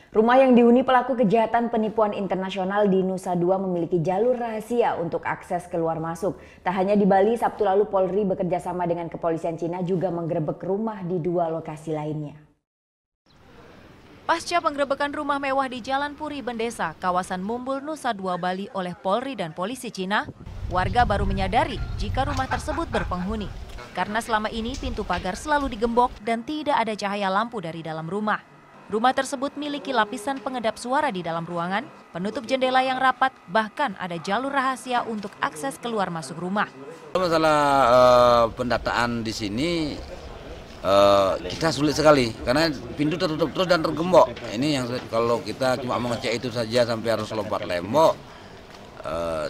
Rumah yang dihuni pelaku kejahatan penipuan internasional di Nusa Dua memiliki jalur rahasia untuk akses keluar masuk. Tak hanya di Bali, Sabtu lalu Polri bekerja sama dengan kepolisian Cina juga menggerebek rumah di 2 lokasi lainnya. Pasca penggerebekan rumah mewah di Jalan Puri Bendesa, kawasan Mumbul, Nusa Dua, Bali oleh Polri dan polisi Cina, warga baru menyadari jika rumah tersebut berpenghuni. Karena selama ini pintu pagar selalu digembok dan tidak ada cahaya lampu dari dalam rumah. Rumah tersebut miliki lapisan pengedap suara di dalam ruangan, penutup jendela yang rapat, bahkan ada jalur rahasia untuk akses keluar masuk rumah. Masalah pendataan di sini kita sulit sekali karena pintu tertutup terus dan tergembok. Ini yang sulit kalau kita cuma mengecek itu saja sampai harus lompat tembok.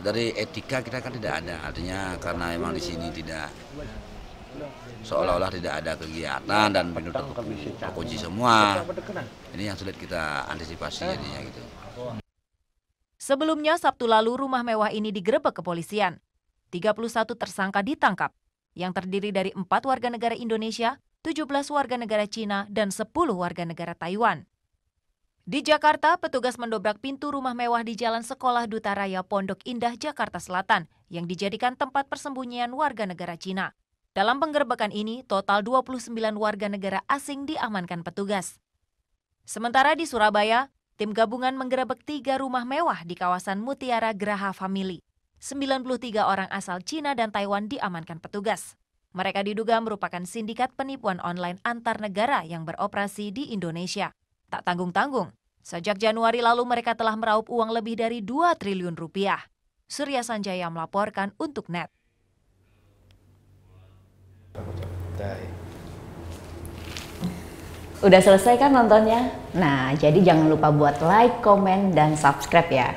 Dari etika kita kan tidak ada, artinya karena memang di sini tidak seolah-olah tidak ada kegiatan dan pintu terkunci semua. Ini yang sulit kita antisipasi jadinya gitu. Sebelumnya Sabtu lalu rumah mewah ini digerebek kepolisian. 31 tersangka ditangkap, yang terdiri dari 4 warga negara Indonesia, 17 warga negara Cina, dan 10 warga negara Taiwan. Di Jakarta, petugas mendobrak pintu rumah mewah di Jalan Sekolah Duta Raya Pondok Indah, Jakarta Selatan, yang dijadikan tempat persembunyian warga negara Cina. Dalam penggerebekan ini, total 29 warga negara asing diamankan petugas. Sementara di Surabaya, tim gabungan menggerebek 3 rumah mewah di kawasan Mutiara Graha Family. 93 orang asal Cina dan Taiwan diamankan petugas. Mereka diduga merupakan sindikat penipuan online antar negara yang beroperasi di Indonesia. Tak tanggung-tanggung, sejak Januari lalu mereka telah meraup uang lebih dari 2 triliun rupiah. Surya Sanjaya melaporkan untuk NET. Udah selesai kan nontonnya? Nah, jadi jangan lupa buat like, komen, dan subscribe ya.